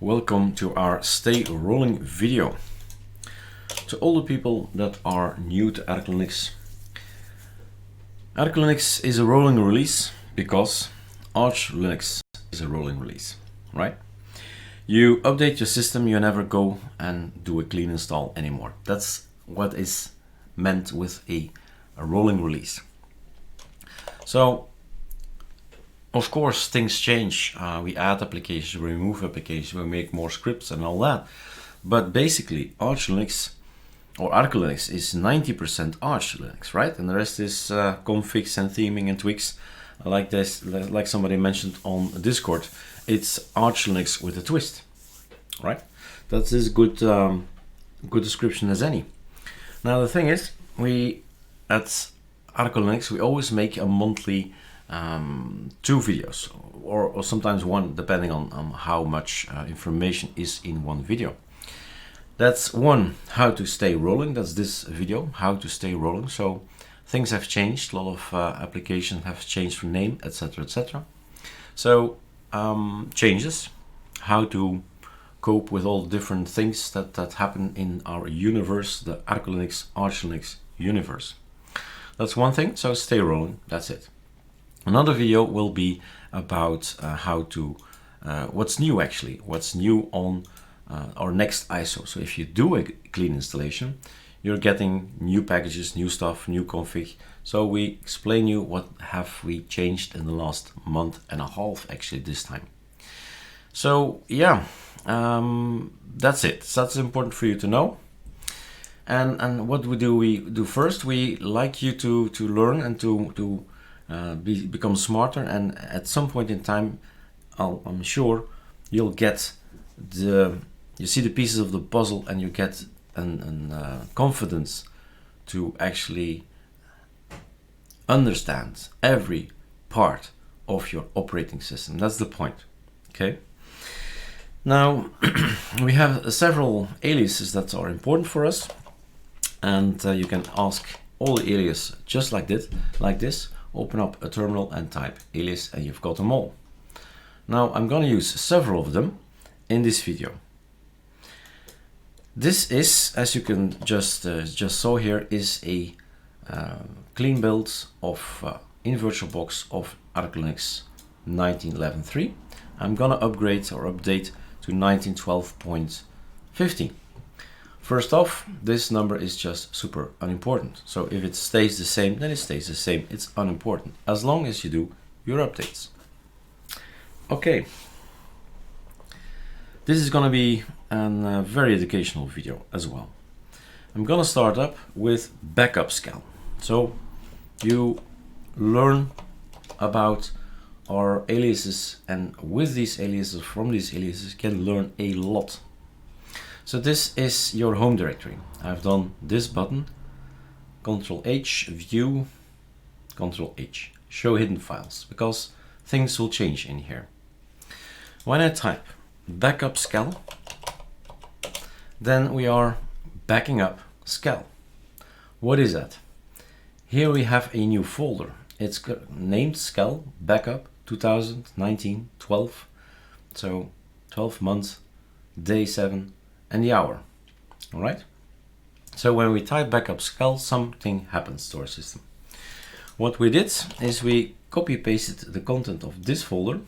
Welcome to our Stay Rolling video. To all the people that are new to ArcoLinux, ArcoLinux is a rolling release because ArcoLinux is a rolling release, right? You update your system, you never go and do a clean install anymore. That's what is meant with a rolling release. So, of course, things change. We add applications, we remove applications, we make more scripts and all that. But basically, ArcoLinux is 90% ArcoLinux, right? And the rest is configs and theming and tweaks. Like this, like somebody mentioned on Discord, it's ArcoLinux with a twist, right? That's as good description as any. Now the thing is, we at ArcoLinux we always make a monthly 2 videos, or sometimes 1, depending on how much information is in one video. That's one, how to stay rolling. That's this video, how to stay rolling. So things have changed, a lot of applications have changed from name, etc, etc. So changes, how to cope with all the different things that happen in our universe, the ArcoLinux universe. That's one thing, so stay rolling, that's it. Another video will be about how to, what's new actually, what's new on our next ISO. So if you do a clean installation, you're getting new packages, new stuff, new config. So we explain you what have we changed in the last month and a half actually this time. So yeah, that's it. So that's important for you to know. And what we do first, we like you to learn and to become smarter, and at some point in time, I'm sure you'll get you see the pieces of the puzzle, and you get an confidence to actually understand every part of your operating system. That's the point, okay? Now, we have several aliases that are important for us, and you can ask all the aliases just like this. Open up a terminal and type alias, and you've got them all. Now I'm going to use several of them in this video. This is, as you can just saw here, is a clean build of in VirtualBox of ArcoLinux 19.11.3. I'm gonna upgrade or update to 19.12.15. First off, this number is just super unimportant. So if it stays the same, then it stays the same. It's unimportant, as long as you do your updates. Okay. This is going to be a very educational video as well. I'm going to start up with backup scal. So you learn about our aliases, and with these aliases, from these aliases, you can learn a lot. So this is your home directory. I've done this button, Ctrl H, view, Ctrl H, show hidden files, because things will change in here. When I type backup scal, then we are backing up scal. What is that? Here we have a new folder. It's named scal backup 2019-12. So 12 months, day 7, and the hour. All right. So when we type backup scal, something happens to our system. What we did is we copy pasted the content of this folder.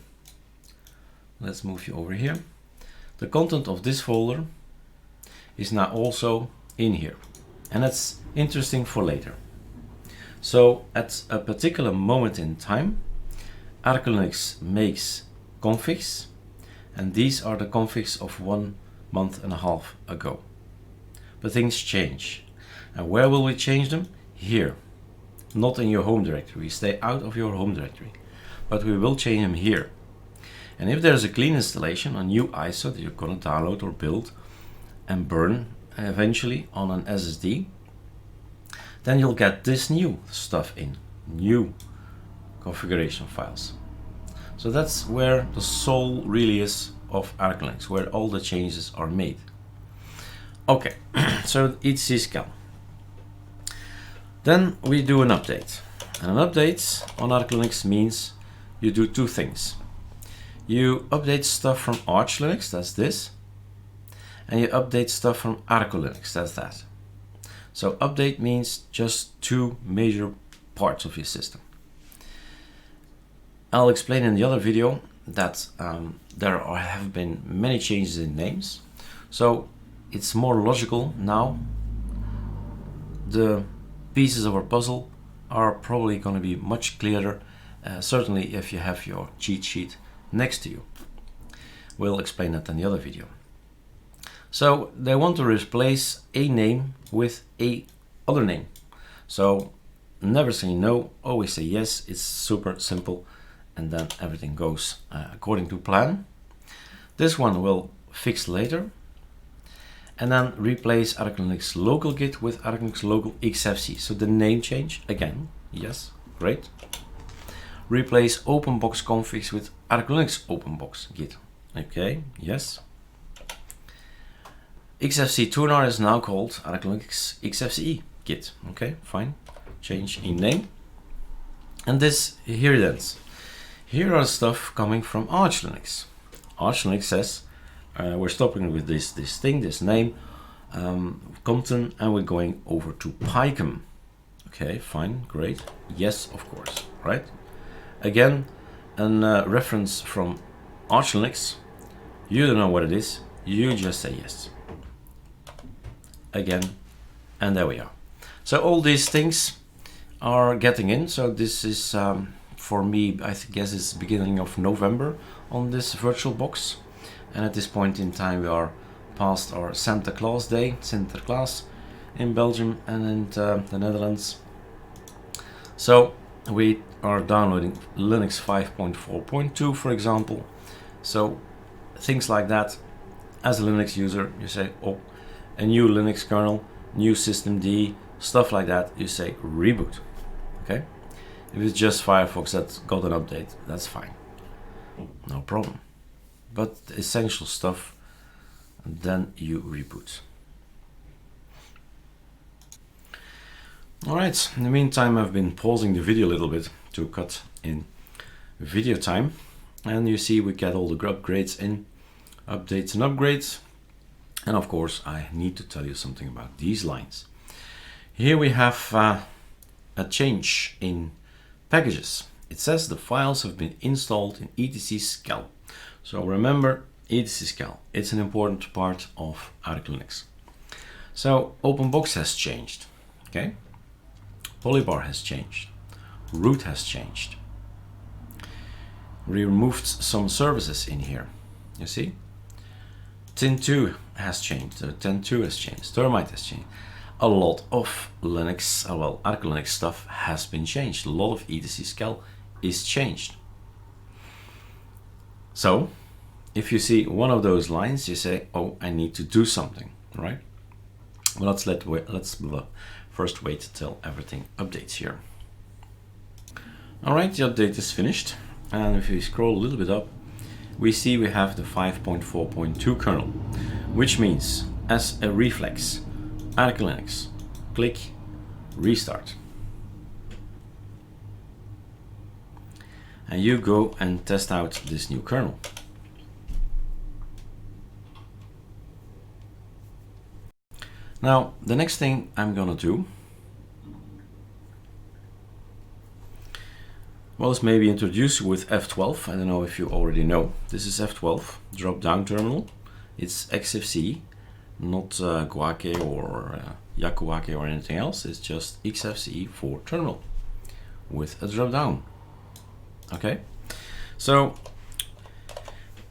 Let's move you over here. The content of this folder is now also in here, and that's interesting for later. So at a particular moment in time, ArcoLinux makes configs, and these are the configs of 1 month and a half ago. But things change. And where will we change them? Here. Not in your home directory. Stay out of your home directory. But we will change them here. And if there's a clean installation, a new ISO that you're going to download or build and burn eventually on an SSD, then you'll get this new stuff in. New configuration files. So that's where the soul really is of ArcoLinux, where all the changes are made. Okay, so it's scal. Then we do an update. And an update on ArcoLinux means you do 2 things. You update stuff from ArcoLinux, that's this. And you update stuff from ArcoLinux, that's that. So update means just two major parts of your system. I'll explain in the other video that there have been many changes in names. So it's more logical now. The pieces of our puzzle are probably going to be much clearer, certainly if you have your cheat sheet next to you. We'll explain that in the other video. So they want to replace a name with a other name. So never say no, always say yes. It's super simple, and then everything goes according to plan. This one will fix later. And then replace ArcoLinux local git with ArcoLinux local XFC. So the name change again, yes, great. Replace openbox configs with ArcoLinux openbox git. Okay, yes. XFC tuner is now called ArcoLinux XFCE git. Okay, fine. Change in name. And this, here it ends. Here are stuff coming from ArcoLinux. ArcoLinux says, we're stopping with this name, content, and we're going over to PyCom. Okay, fine, great. Yes, of course, right? Again, a reference from ArcoLinux. You don't know what it is, you just say yes. Again, and there we are. So all these things are getting in. So this is, for me, I guess it's beginning of November on this virtual box. And at this point in time, we are past our Santa Claus Day, Sinterklaas, in Belgium and in the Netherlands. So we are downloading Linux 5.4.2, for example. So things like that. As a Linux user, you say, oh, a new Linux kernel, new systemd, stuff like that, you say reboot. Okay? If it's just Firefox that got an update, that's fine. No problem. But the essential stuff, then you reboot. Alright, in the meantime I've been pausing the video a little bit to cut in video time. And you see we get all the upgrades in, updates and upgrades. And of course I need to tell you something about these lines. Here we have a change in packages. It says the files have been installed in etc scal. So remember, etc scal, it's an important part of ArcoLinux. So openbox has changed, okay? Polybar has changed, root has changed. We removed some services in here, you see? Tin2 has changed, Tin2 has changed, Termite has changed. A lot of Linux, well, ArcoLinux stuff has been changed. A lot of etc scal is changed. So, if you see one of those lines, you say, oh, I need to do something, right? Well, let's first wait till everything updates here. All right, the update is finished. And if we scroll a little bit up, we see we have the 5.4.2 kernel, which means as a reflex, ArcoLinux, click restart. And you go and test out this new kernel. Now, the next thing I'm gonna do, well, is maybe introduce you with F12. I don't know if you already know. This is F12, drop-down terminal. It's XFCE, not Guake or Yakuake or anything else. It's just XFCE for terminal with a drop-down. Okay, so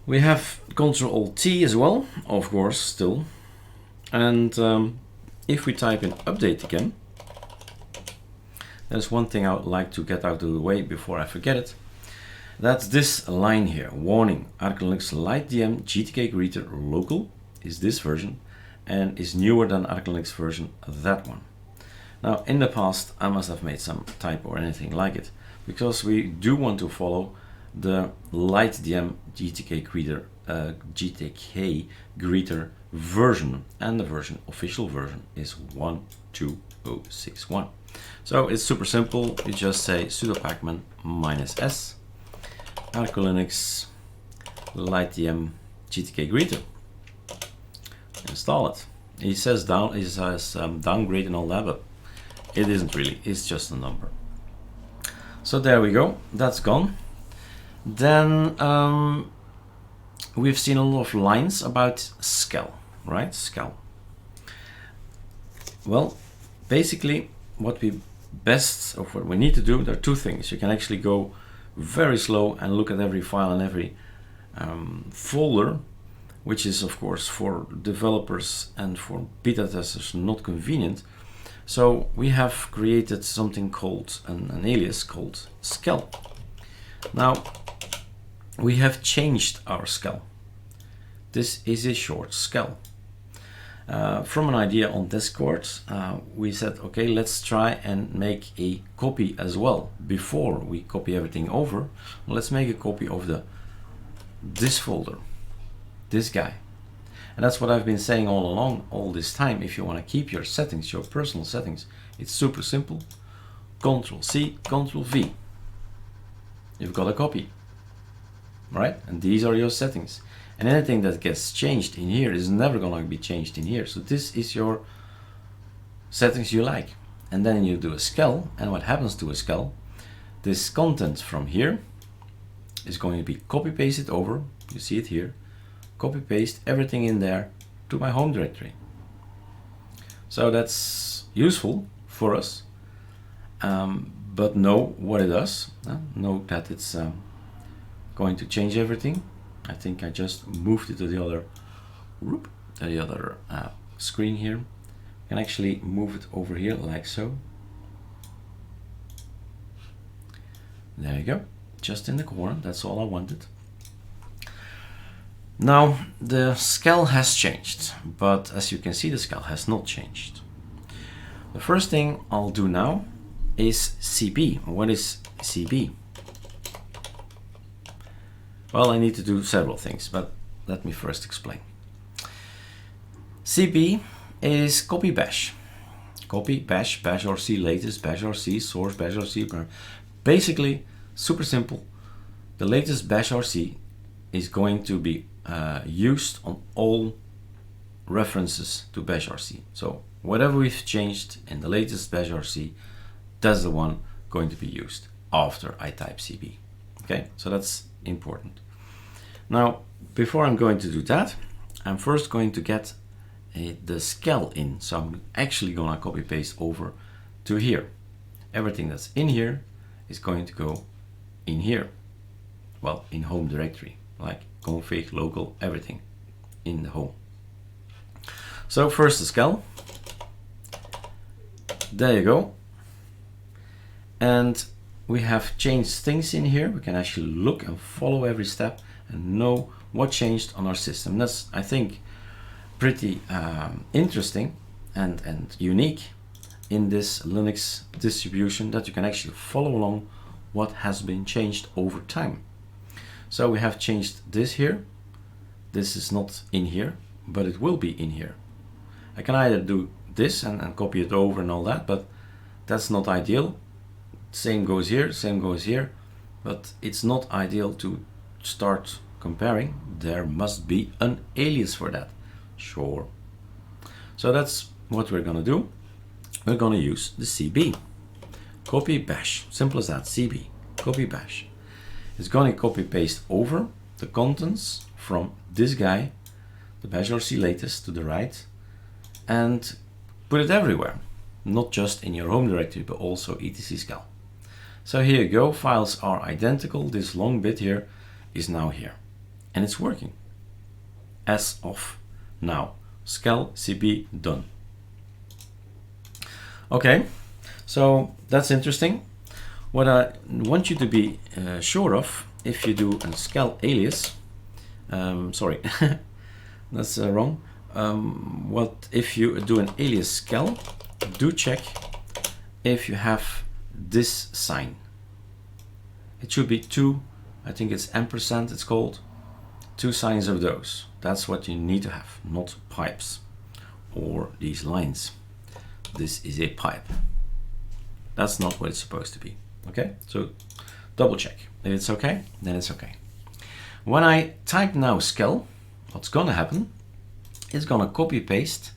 we have Ctrl-Alt-T as well, of course, still. And if we type in update again, there's one thing I would like to get out of the way before I forget it. That's this line here, warning, ArcoLinux LightDM GTK Greeter local is this version and is newer than ArcoLinux version, that one. Now, in the past, I must have made some typo or anything like it, because we do want to follow the LightDM GTK Greeter version, and the official version is 12061. So it's super simple. You just say sudo pacman -s ArcoLinux LightDM GTK greeter. Install it. It says downgrade and all that, but it isn't really. It's just a number. So there we go. That's gone. Then we've seen a lot of lines about Skel, right? Skel. Well, basically, what we need to do, there are two things. You can actually go very slow and look at every file and every folder, which is of course for developers and for beta testers not convenient. So we have created something called an alias called Skel. Now we have changed our Skel. This is a short Skel. From an idea on Discord, we said, okay, let's try and make a copy as well. Before we copy everything over, let's make a copy of this folder, this guy. And that's what I've been saying all along, all this time. If you want to keep your settings, your personal settings, it's super simple. Control-C, Control-V. You've got a copy, right? And these are your settings. And anything that gets changed in here is never going to be changed in here. So this is your settings you like. And then you do a Skel, and what happens to a Skel? This content from here is going to be copy-pasted over. You see it here. Copy-paste everything in there to my home directory. So that's useful for us. But know what it does. Know that it's going to change everything. I think I just moved it to the other screen here. You can actually move it over here like so. There you go, just in the corner. That's all I wanted. Now the Skel has changed, but as you can see, the Skel has not changed. The first thing I'll do now is CB. What is CB? Well, I need to do several things, but let me first explain. CB is copy bash. Copy bash, bash RC latest, bash RC source, bash RC. Basically, super simple. The latest bash RC is going to be used on all references to bash RC. So whatever we've changed in the latest bash RC, that's the one going to be used after I type CB. Okay, so that's important. Now, before I'm going to do that, I'm first going to get the Skel in. So I'm actually gonna copy paste over to here. Everything that's in here is going to go in here. Well, in home directory, like config, local, everything in the home. So first the Skel. There you go. And we have changed things in here. We can actually look and follow every step and know what changed on our system. That's, I think, pretty interesting and unique in this Linux distribution, that you can actually follow along what has been changed over time. So we have changed this here. This is not in here, but it will be in here. I can either do this and copy it over and all that, but that's not ideal. Same goes here, same goes here, but it's not ideal to start comparing. There must be an alias for that. Sure. So that's what we're gonna do. We're gonna use the CB. Copy bash, simple as that, CB, copy bash. It's gonna copy paste over the contents from this guy, the bash RC latest to the right, and put it everywhere. Not just in your home directory, but also etc Skel. So here you go, files are identical. This long bit here is now here, and it's working as of now. Skel CB done. Okay, so that's interesting. What I want you to be sure of, if you do a Skel alias, sorry, that's wrong. What if you do an alias Skel, do check if you have this sign. It should be two, I think it's ampersand it's called, two signs of those. That's what you need to have, not pipes or these lines. This is a pipe. That's not what it's supposed to be. Okay, so double check. If it's okay, then it's okay. When I type now skel, what's gonna happen? It's gonna copy paste,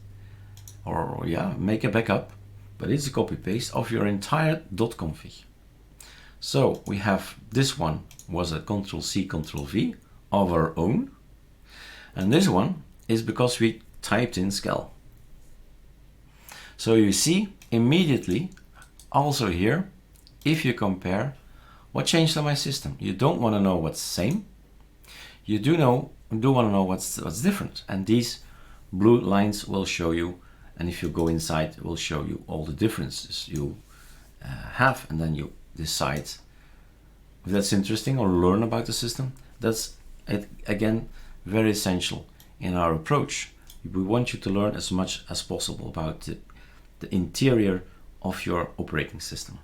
or yeah, make a backup, but it's a copy paste of your entire .config. So we have this one was a Ctrl+C, Ctrl+V of our own, and this one is because we typed in skel. So you see immediately also here, if you compare what changed on my system. You don't want to know what's the same. You do want to know what's different, and these blue lines will show you, and if you go inside it will show you all the differences you have, and then you decide if that's interesting or learn about the system. That's it, again, very essential in our approach. We want you to learn as much as possible about the interior of your operating system.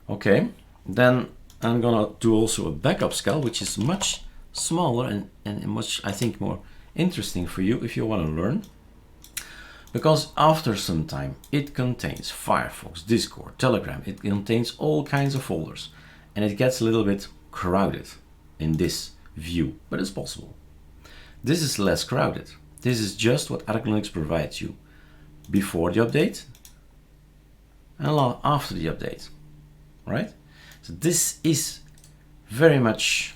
Okay, then I'm gonna do also a backup skel, which is much smaller and much, I think, more interesting for you if you want to learn. Because after some time, it contains Firefox, Discord, Telegram, it contains all kinds of folders, and it gets a little bit crowded in this view, but it's possible. This is less crowded. This is just what ArcoLinux provides you before the update and after the update, right? So this is very much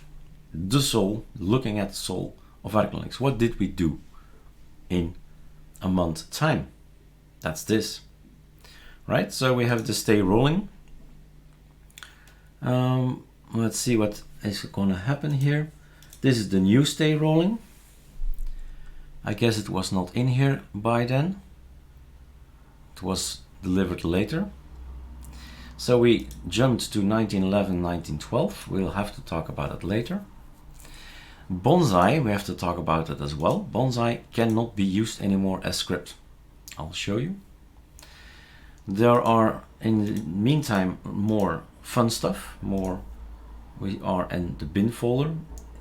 the soul, looking at the soul of ArcoLinux. What did we do in a month time? That's this, right? So we have the stay rolling. Let's see what is gonna happen here. This is the new stay rolling. I guess it was not in here by then. It was delivered later. So we jumped to 1911, 1912. We'll have to talk about it later. Bonsai, we have to talk about it as well. Bonsai cannot be used anymore as script. I'll show you. There are, in the meantime, more fun stuff. We are in the bin folder.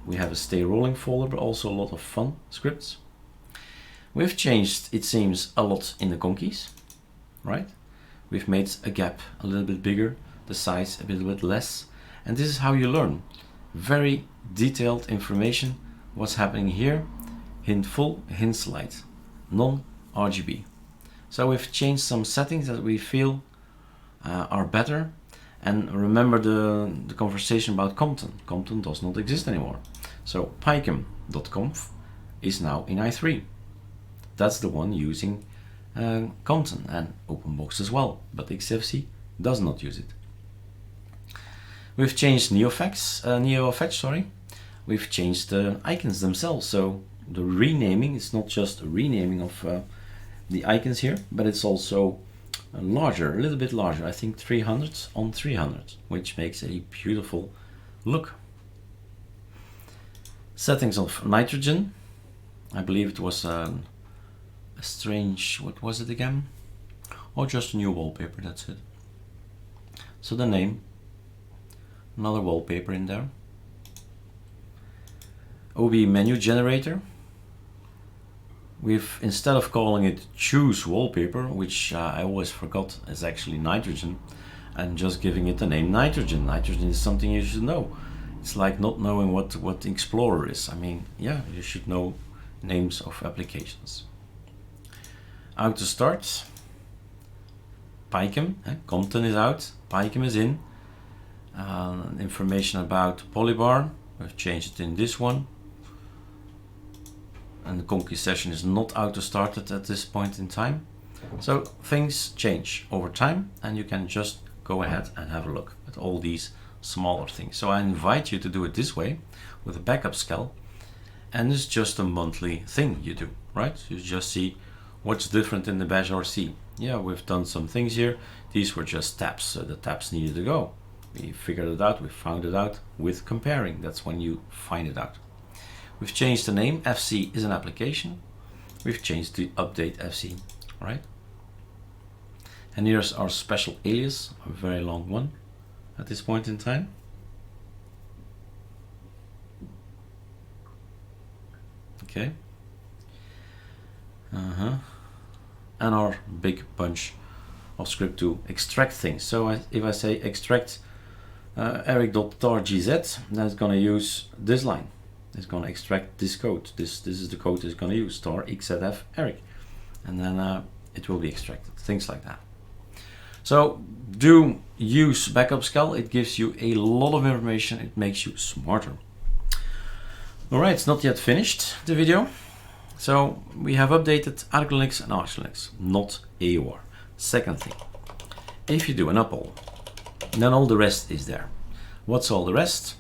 We have a stay rolling folder, but also a lot of fun scripts. We've changed, it seems, a lot in the conkeys, right? We've made a gap a little bit bigger, the size a little bit less, and this is how you learn. Very detailed information, what's happening here, hint full, hint slide, non-RGB. So we've changed some settings that we feel are better, and remember the conversation about Compton. Compton does not exist anymore. So picam.conf is now in i3. That's the one using Compton and OpenBox as well, but XFC does not use it. We've changed NeoFetch. We've changed the icons themselves, so the renaming is not just a renaming of the icons here, but it's also larger, a little bit larger. I think 300 on 300, which makes a beautiful look. Settings of nitrogen. I believe it was a strange, what was it again? Or just a new wallpaper, that's it. So the name, another wallpaper in there. OB menu generator. We've, instead of calling it choose wallpaper, which I always forgot is actually nitrogen, and just giving it the name nitrogen. Nitrogen is something you should know. It's like not knowing what Explorer is. I mean, yeah, you should know names of applications. Auto start. Picam, Compton is out, Picam is in. Information about Polybar, we've changed it in this one. And the Conky session is not auto started at this point in time. So things change over time, and you can just go ahead and have a look at all these smaller things. So I invite you to do it this way with a backup skel, and it's just a monthly thing you do, right? You just see what's different in the bash RC. Yeah, we've done some things here. These were just tabs, so the tabs needed to go. We figured it out, we found it out with comparing. That's when you find it out. We've changed the name. FC is an application. We've changed to update FC, right? And here's our special alias, a very long one at this point in time. Okay. And our big bunch of script to extract things. So if I say extract eric.tar.gz, that's going to use this line. It's going to extract this code. This is the code it's going to use, tar xzf eric, and then it will be extracted, things like that. So do use backup scal. It gives you a lot of information. It makes you smarter. All right, it's not yet finished, the video. So we have updated ArcoLinux and ArcoLinux, not AOR. Second thing, if you do an upall, then all the rest is there. What's all the rest?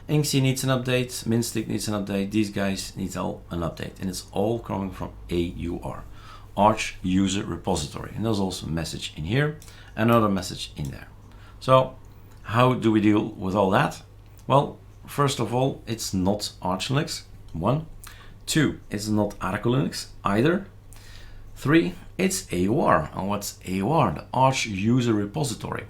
Inksy needs an update, Minstick needs an update, these guys need all an update, and it's all coming from AUR, Arch User Repository. And there's also a message in here, another message in there. So how do we deal with all that? Well, first of all, it's not Arch Linux, 1. 2, it's not ArcoLinux either. 3, it's AUR. And what's AUR? The Arch User Repository.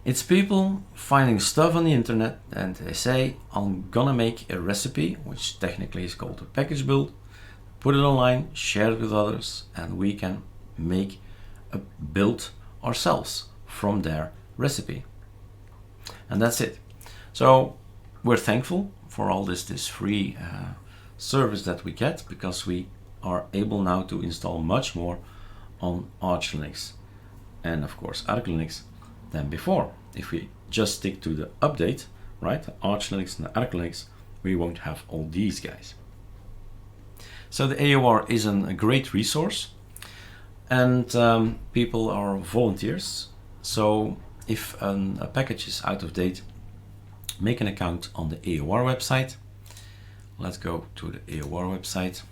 It's people finding stuff on the internet and they say, I'm gonna make a recipe, which technically is called a package build, put it online, share it with others, and we can make a build ourselves from their recipe. And that's it. So we're thankful for all this free service that we get, because we are able now to install much more on Arch Linux and of course ArcoLinux than before. If we just stick to the update, right, Arch Linux and ArcoLinux, we won't have all these guys. So the AOR is a great resource, and people are volunteers. So if a package is out of date, make an account on the AOR website. Let's go to the AOR website,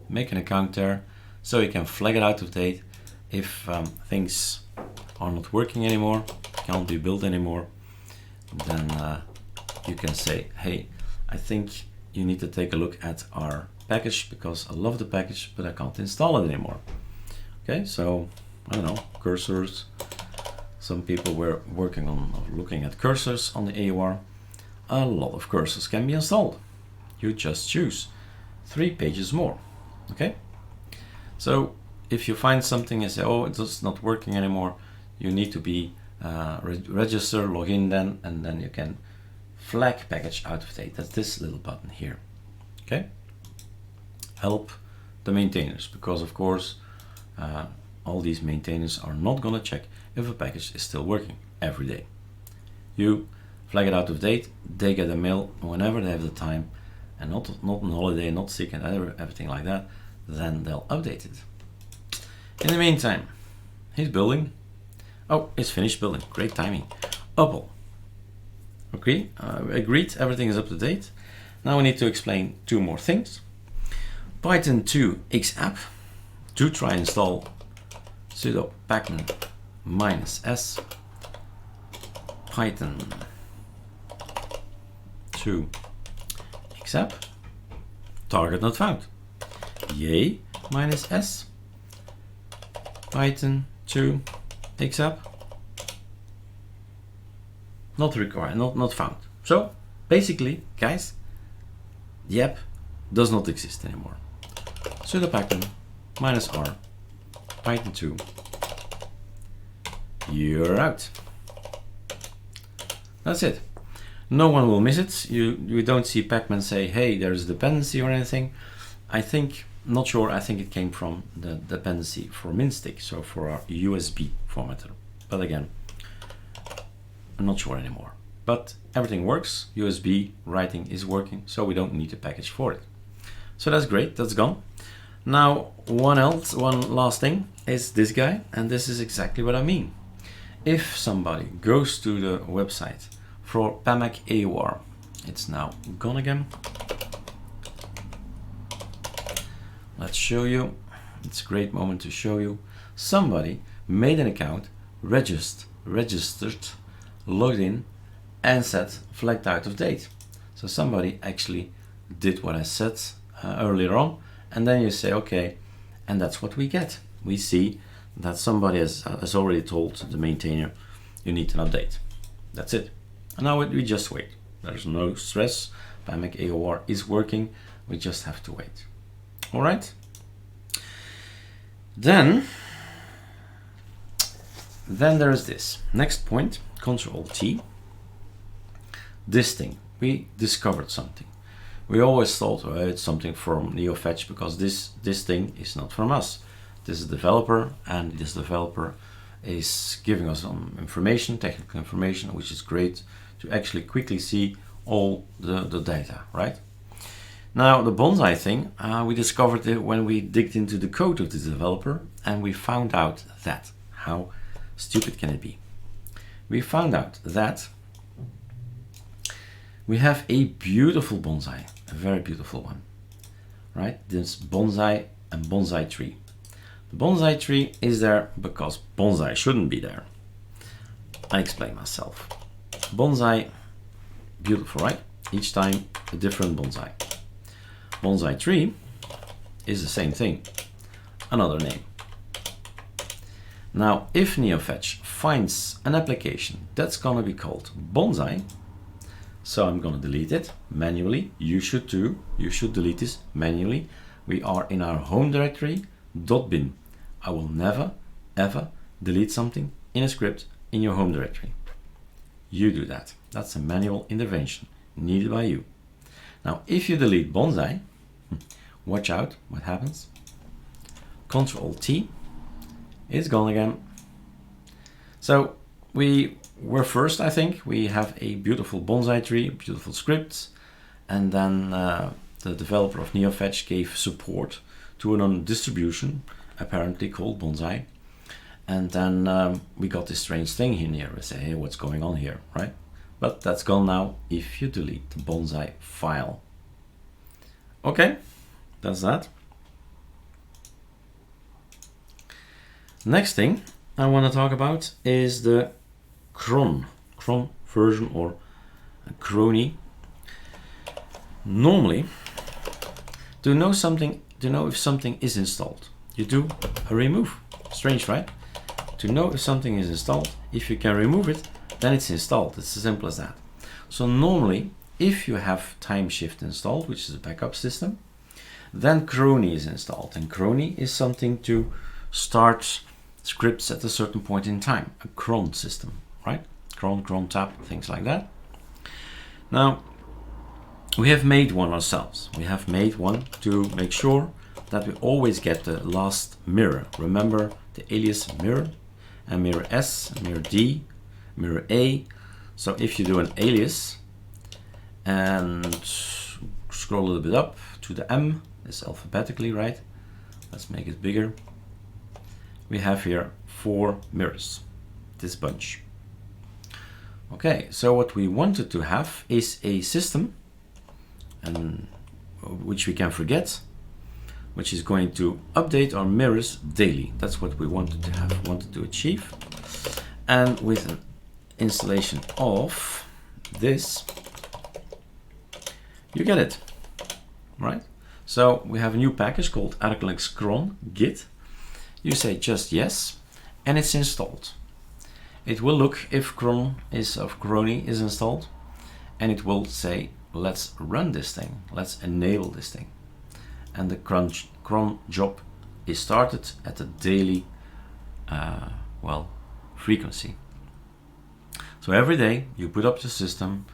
make an account there, so you can flag it out of date. If things are not working anymore, can't be built anymore, then you can say, hey, I think you need to take a look at our package, because I love the package, but I can't install it anymore. Okay, so I don't know, cursors. Some people were working on looking at cursors on the AOR. A lot of cursors can be installed. You just choose 3 pages more. Okay, so if you find something and say, oh, it's not working anymore, you need to be register, log in then, and then you can flag package out of date. That's this little button here. Okay, help the maintainers, because of course all these maintainers are not gonna check if a package is still working every day. You flag it out of date, they get a mail whenever they have the time, and not on holiday, not sick and everything like that, then they'll update it. In the meantime, he's building. Oh, it's finished building. Great timing. Upall. Okay, agreed. Everything is up to date. Now we need to explain 2 more things. Python 2 xapp. To try install sudo pacman -s Python 2 xapp. Target not found. Yay -s Python 2 xapp. Not required, not found. So basically, guys, the app does not exist anymore. Sudo pacman -r Python 2. You're out. That's it. No one will miss it. You don't see pacman say, hey, there's a dependency or anything. I think, not sure, I think it came from the dependency for Minstick, so for our USB formatter. But again, I'm not sure anymore. But everything works. USB writing is working, so we don't need a package for it. So that's great, that's gone. Now, one last thing is this guy, and this is exactly what I mean. If somebody goes to the website for PAMAC AOR, it's now gone again. Let's show you. It's a great moment to show you. Somebody made an account, registered, logged in, and said flagged out of date. So somebody actually did what I said earlier on, and then you say, okay, and that's what we get. We see that somebody has already told the maintainer, you need an update. That's it. And now we just wait. There's no stress. PAMAC AOR is working. We just have to wait. All right. Then then there is this. Next point, Control T. This thing, we discovered something. We always thought, oh, it's something from NeoFetch because this thing is not from us. This is a developer, and this developer is giving us some information, technical information, which is great to actually quickly see all the data, right? Now the bonsai thing, we discovered it when we digged into the code of the developer, and we found out that, how stupid can it be? We found out that we have a beautiful bonsai, a very beautiful one, right? This bonsai and bonsai tree. The bonsai tree is there because bonsai shouldn't be there. I explain myself. Bonsai, beautiful, right? Each time a different bonsai. Bonsai tree is the same thing, another name. Now, if NeoFetch finds an application that's gonna be called bonsai, so I'm gonna delete it manually. You should too. You should delete this manually. We are in our home directory, .bin. I will never, ever delete something in a script in your home directory. You do that. That's a manual intervention needed by you. Now, if you delete bonsai, watch out what happens. Control T, it's gone again. So we were first, I think, we have a beautiful bonsai tree, beautiful scripts, and then the developer of NeoFetch gave support to a distribution, apparently called bonsai. And then we got this strange thing in here. We say, hey, what's going on here, right? But that's gone now if you delete the bonsai file. Okay, that's that. Next thing I want to talk about is the cron version, or crony. Normally, to know if something is installed, you do a remove. Strange, right? To know if something is installed, if you can remove it, then it's installed. It's as simple as that. So normally, if you have Timeshift installed, which is a backup system, then crony is installed. And crony is something to start scripts at a certain point in time, a cron system, right? Cron tab, things like that. Now, we have made one ourselves. We have made one to make sure that we always get the last mirror. Remember the alias mirror, and mirror S, mirror D, mirror A. So if you do an alias and scroll a little bit up to the M, it's alphabetically, right? Let's make it bigger. We have here 4 mirrors, this bunch. Okay, so what we wanted to have is a system, and which we can forget, which is going to update our mirrors daily. That's what we wanted to have, wanted to achieve. And with an installation of this, you get it, right? So we have a new package called ArcoLinux cron git. You say just yes, and it's installed. It will look if crony is installed, and it will say, let's run this thing, let's enable this thing. And the cron job is started at the daily frequency. So every day you boot up the system,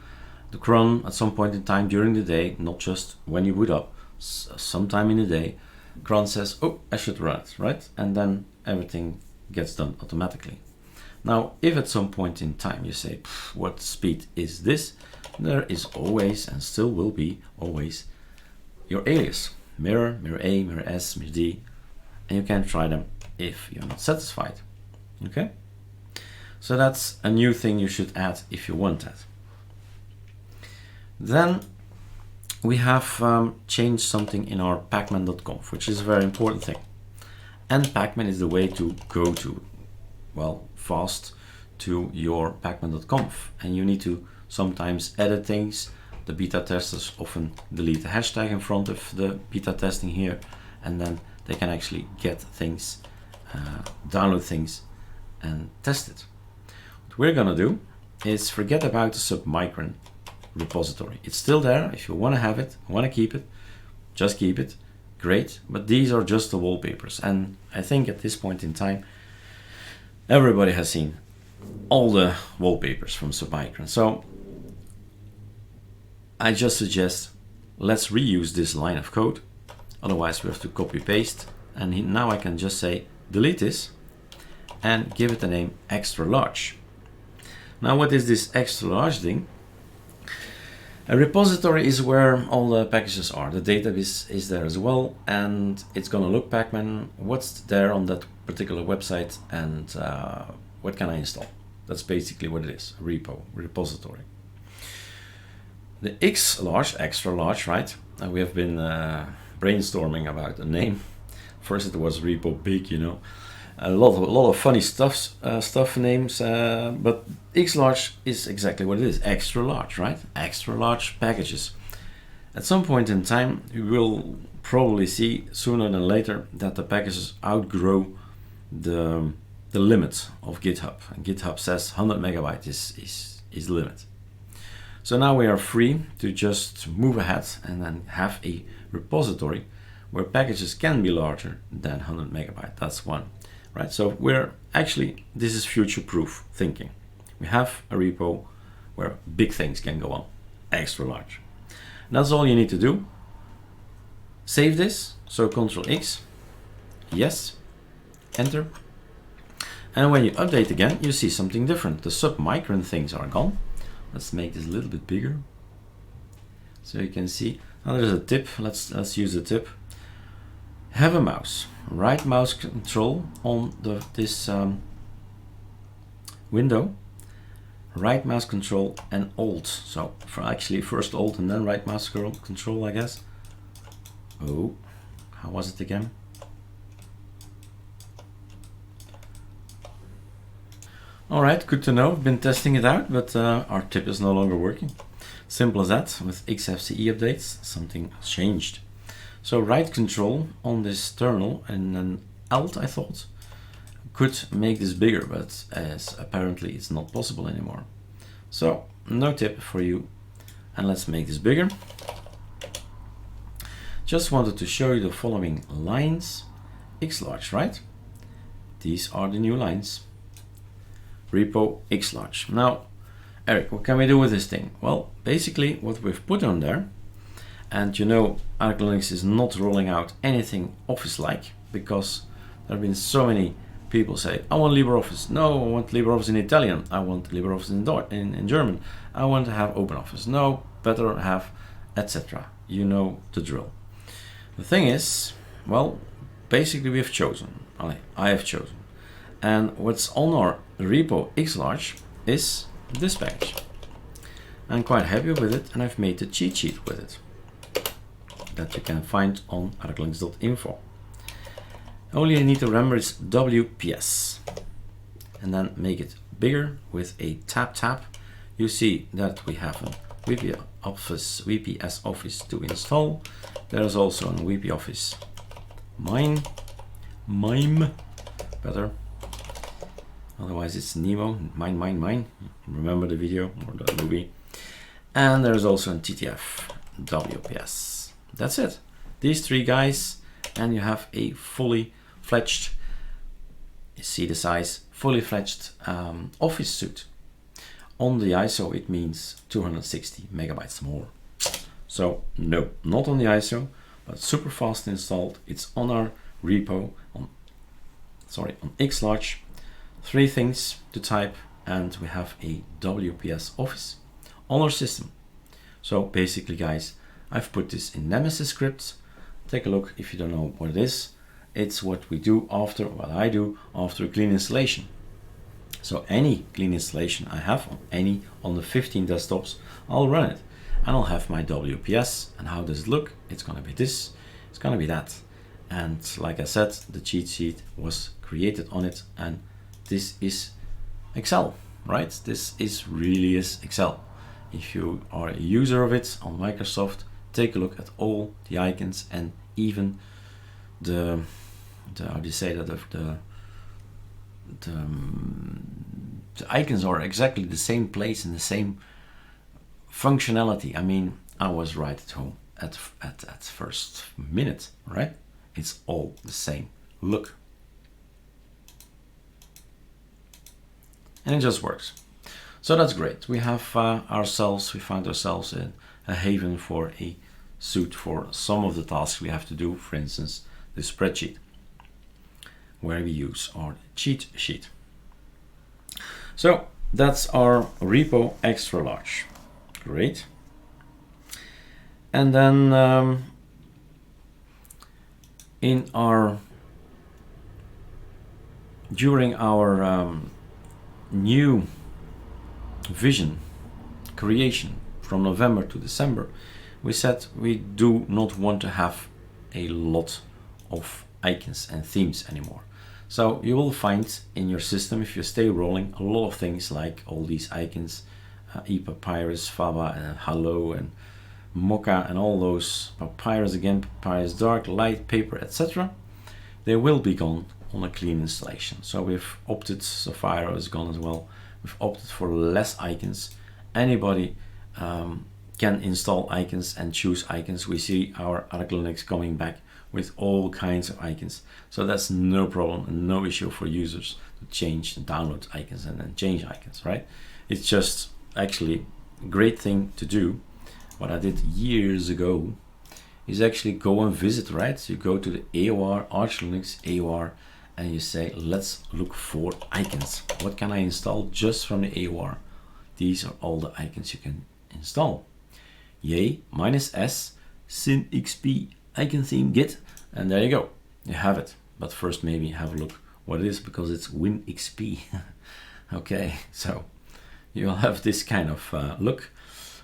the cron at some point in time during the day, not just when you boot up, sometime in the day, cron says, oh, I should run it, right? And then everything gets done automatically. Now, if at some point in time you say, what speed is this? There is always, and still will be always, your alias. Mirror, mirror A, mirror S, mirror D, and you can try them if you're not satisfied. Okay? So that's a new thing you should add if you want that. Then we have changed something in our pacman.conf, which is a very important thing. And pacman is the way to go to, well, fast to your pacman.conf. And you need to sometimes edit things. The beta testers often delete the hashtag in front of the beta testing here, and then they can actually get things, download things, and test it. What we're gonna do is forget about the submicron repository. It's still there. If you want to have it, want to keep it, just keep it. Great. But these are just the wallpapers, and I think at this point in time, Everybody has seen all the wallpapers from Submicron. So I just suggest let's reuse this line of code. Otherwise we have to copy paste. And now I can just say delete this and give it the name extra large. Now what is this extra large thing? A repository is where all the packages are. The database is there as well, and it's going to look Pacman what's there on that particular website and what can I install. That's basically what it is, a repository. The X large, extra large, right? We have been brainstorming about a name. First it was repo big, you know. A lot of funny stuff names, but X large is exactly what it is, extra large, right? Extra large packages. At some point in time, you will probably see sooner than later that the packages outgrow the limit of GitHub. And GitHub says 100 megabytes is the limit. So now we are free to just move ahead and then have a repository where packages can be larger than 100 megabytes. That's one. Right, so this is future-proof thinking. We have a repo where big things can go on, extra large. And that's all you need to do. Save this, so Ctrl X, yes, enter. And when you update again, you see something different. The Submicron things are gone. Let's make this a little bit bigger. So you can see, now there's a tip, let's use a tip. Have a mouse. Right mouse control on this window, right mouse control and Alt. So first Alt and then right mouse control, I guess. Oh, how was it again? All right, good to know. I've been testing it out, but our tip is no longer working. Simple as that. With XFCE updates, something changed. So right control on this terminal and then Alt, I thought, could make this bigger, but as apparently it's not possible anymore. So no tip for you, and let's make this bigger. Just wanted to show you the following lines. X large, right? These are the new lines. Repo X large. Now, Eric, what can we do with this thing? Well, basically what we've put on there, and you know, ArcoLinux is not rolling out anything Office-like because there have been so many people say, I want LibreOffice. No, I want LibreOffice in Italian. I want LibreOffice in German. I want to have OpenOffice. No, better have, etc. You know the drill. The thing is, well, basically we have chosen. I have chosen. And what's on our repo Xlarge is this package. I'm quite happy with it, and I've made the cheat sheet with it that you can find on arcolinux.info. All you need to remember is WPS, and then make it bigger with a tab. You see that we have a VPS Office to install. There's also a VP Office MIME, better. Otherwise it's Nemo, mine. Remember the video or the movie. And there's also a TTF WPS. That's it. These three guys, and you have a fully fledged, you see the size, fully fledged Office suite. On the ISO it means 260 megabytes more. So no, not on the ISO, but super fast installed. It's on our repo on Xlarge. 3 things to type, and we have a WPS Office on our system. So basically, guys, I've put this in Nemesis scripts. Take a look if you don't know what it is. It's what we do after, what I do after a clean installation. So any clean installation I have on the 15 desktops, I'll run it, and I'll have my WPS. And how does it look? It's gonna be this, it's gonna be that. And like I said, the cheat sheet was created on it, and this is Excel, right? This is really Excel. If you are a user of it on Microsoft, take a look at all the icons, and even the how do you say that, the icons are exactly the same place and the same functionality. I mean, I was right at home at first minute, right? It's all the same look. and it just works. So that's great. We have found ourselves in a haven for a suit for some of the tasks we have to do, for instance, the spreadsheet, where we use our cheat sheet. So that's our repo extra large. Great. And then during our new vision creation from November to December, we said we do not want to have a lot of icons and themes anymore. So you will find in your system, if you stay rolling, a lot of things like all these icons, ePapyrus, Faba, and Hello, and Mocha, and all those, Papyrus again, Papyrus Dark, Light, Paper, etc. They will be gone on a clean installation. So we've opted, Sapphire is gone as well. We've opted for less icons. Anybody can install icons and choose icons. We see our ArcoLinux coming back with all kinds of icons. So that's no problem and no issue for users to change and download icons and then change icons, right? It's just actually a great thing to do. What I did years ago is actually go and visit, right? So you go to the AOR, ArcoLinux AOR, and you say, let's look for icons. What can I install just from the AOR? These are all the icons you can install. Yay, -S, SynXP, icon theme, git, and there you go. You have it. But first maybe have a look what it is, because it's WinXP. Okay, so you'll have this kind of look,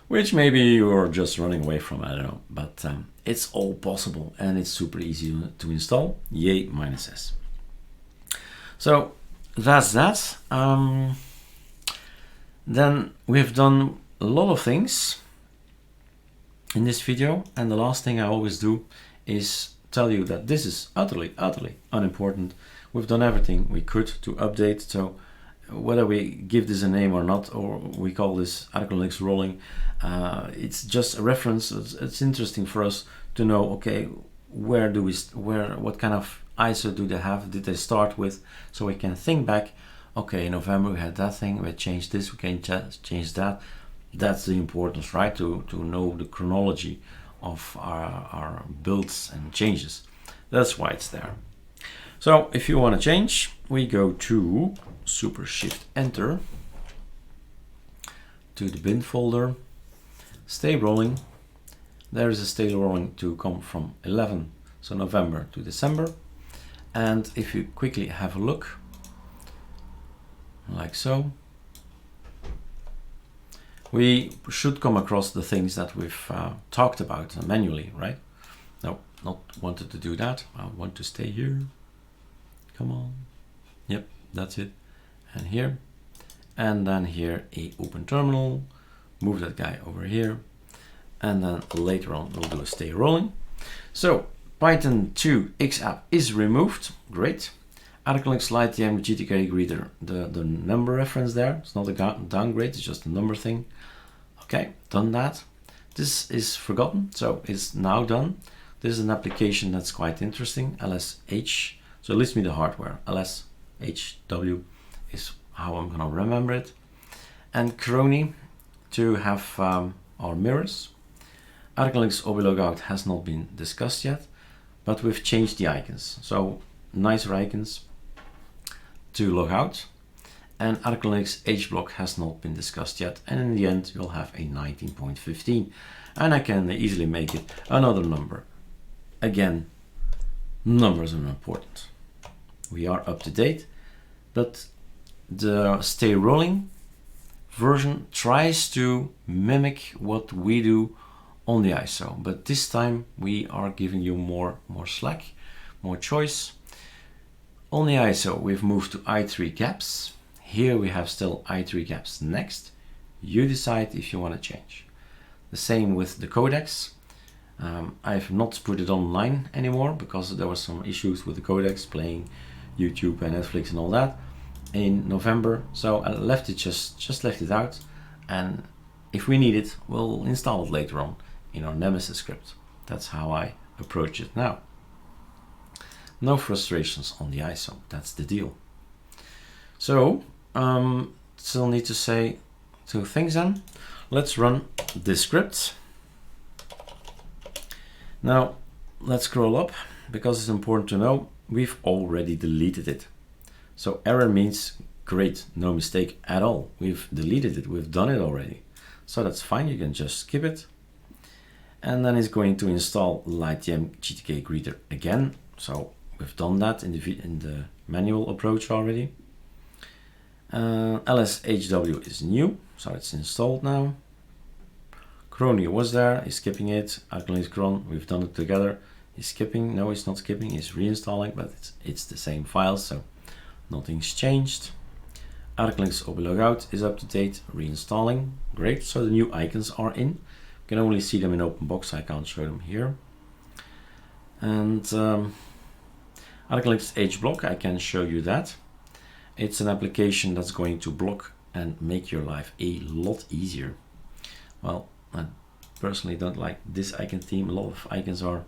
which maybe you're just running away from, I don't know. But it's all possible and it's super easy to install. Yay, -S. So that's that. Then we've done a lot of things in this video, and the last thing I always do is tell you that this is utterly unimportant. We've done everything we could to update, so whether we give this a name or not, or we call this ArcoLinux rolling, it's just a reference. It's interesting for us to know, okay, what kind of ISO do they have, did they start with, so we can think back, okay, in November we had that thing, we changed this, we can change that. That's the importance, right? To know the chronology of our builds and changes. That's why it's there. So if you want to change, we go to Super Shift Enter to the bin folder, stay rolling. There is a stay rolling to come from 11, so November to December. And if you quickly have a look, like so, we should come across the things that we've talked about manually, right? No, not wanted to do that. I want to stay here. Come on. Yep, that's it. And here. And then here, a open terminal. Move that guy over here. And then later on, we'll do a stay rolling. So Python 2 XApp is removed. Great. ArcoLinux Lite TM GTK reader, the number reference there. It's not a downgrade, it's just a number thing. Okay, done that. This is forgotten, so it's now done. This is an application that's quite interesting, LSH. So it lists me the hardware. LSHW is how I'm gonna remember it. And Crony to have our mirrors. ArcoLinux OB logout has not been discussed yet, but we've changed the icons. So nicer icons to log out, and ArcoLinux HBlock has not been discussed yet, and in the end you'll have a 19.15, and I can easily make it another number. Again, numbers are important. We are up to date, but the stay rolling version tries to mimic what we do on the ISO, but this time we are giving you more slack, more choice. On the ISO, we've moved to i3 gaps. Here we have still i3 gaps next. You decide if you want to change. The same with the codecs. I've not put it online anymore because there were some issues with the codecs playing YouTube and Netflix and all that in November. So I left it just left it out. And if we need it, we'll install it later on in our Nemesis script. That's how I approach it now. No frustrations on the ISO, that's the deal. So still need to say two things then. Let's run this script. Now let's scroll up, because it's important to know we've already deleted it. So error means great, no mistake at all. We've deleted it, we've done it already. So that's fine, you can just skip it. And then it's going to install LightDM GTK Greeter again. So we've done that in the manual approach already. LSHW is new, so it's installed now. Crony was there, he's skipping it. ArcoLinux cron, we've done it together. He's skipping, no, he's not skipping, he's reinstalling, but it's the same file, so nothing's changed. ArcoLinux OBLogout is up to date, reinstalling, great. So the new icons are in. You can only see them in OpenBox, I can't show them here. And ArcoLinux HBlock, I can show you that. It's an application that's going to block and make your life a lot easier. Well, I personally don't like this icon theme. A lot of icons are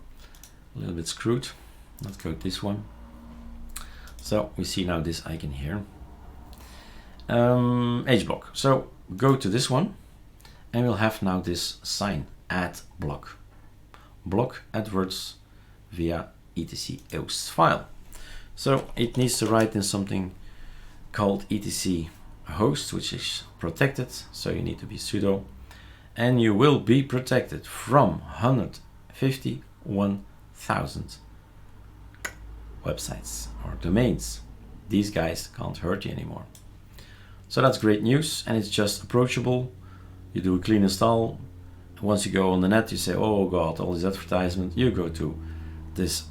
a little bit screwed. Let's go to this one. So we see now this icon here. HBlock. So go to this one and we'll have now this sign, add block. Block adverts via etc host file. So it needs to write in something called etc host, which is protected. So you need to be sudo, and you will be protected from 151,000 websites or domains. These guys can't hurt you anymore. So that's great news, and it's just approachable. You do a clean install. Once you go on the net, you say, oh God, all these advertisements. You go to this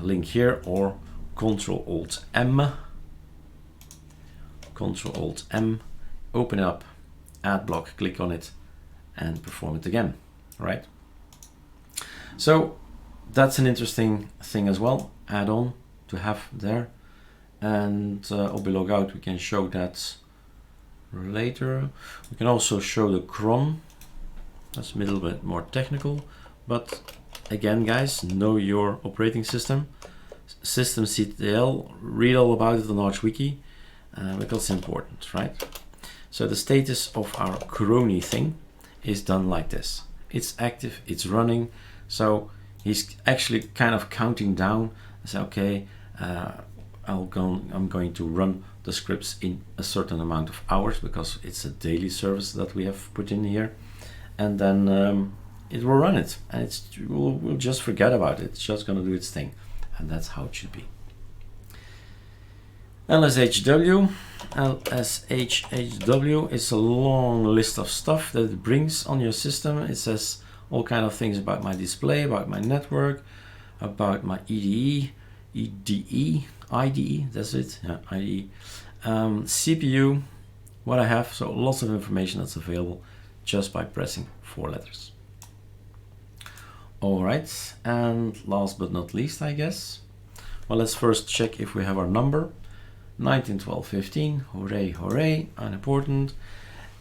link here, or Ctrl-Alt-M. Ctrl-Alt-M, open it up, add block, click on it, and perform it again, right? So that's an interesting thing as well, add-on to have there. And OBLogout, we can show that later. We can also show the cron. That's a little bit more technical, but again, guys, know your operating system. Systemctl, read all about it on ArchWiki, because it's important, right? So the status of our crony thing is done like this. It's active, it's running. So he's actually kind of counting down. I say, okay, I'm going to run the scripts in a certain amount of hours, because it's a daily service that we have put in here. And then it will run it, and we'll just forget about it. It's just going to do its thing. And that's how it should be. LSHW is a long list of stuff that it brings on your system. It says all kind of things about my display, about my network, about my IDE, that's it, yeah, IDE, CPU, what I have. So lots of information that's available just by pressing 4 letters. All right, and last but not least, I guess. Well, let's first check if we have our number. 19, 12, 15, hooray, hooray, unimportant.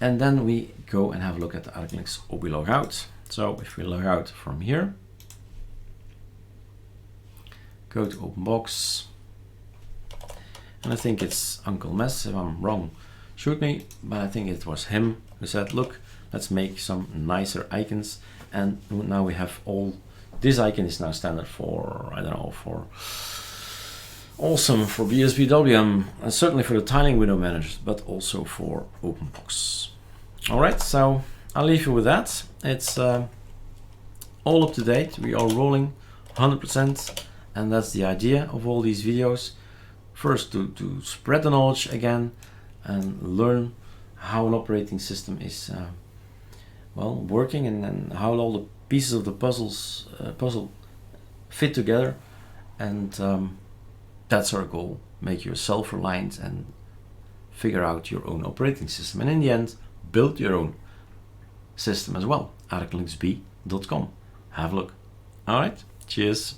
And then we go and have a look at the ArcoLinux OBLogout. So if we log out from here, go to OpenBox, and I think it's Uncle Mess. If I'm wrong, shoot me, but I think it was him who said, look, let's make some nicer icons. And now we have all, this icon is now standard for, I don't know, for awesome for BSBWM, and certainly for the tiling window managers, but also for OpenBox. All right, so I'll leave you with that. It's all up to date. We are rolling 100%, and that's the idea of all these videos. First, to spread the knowledge again and learn how an operating system is well, working, and how all the pieces of the puzzle fit together. And that's our goal, make you self-reliant and figure out your own operating system. And in the end, build your own system as well. ArcoLinuxB.com. Have a look. All right, cheers.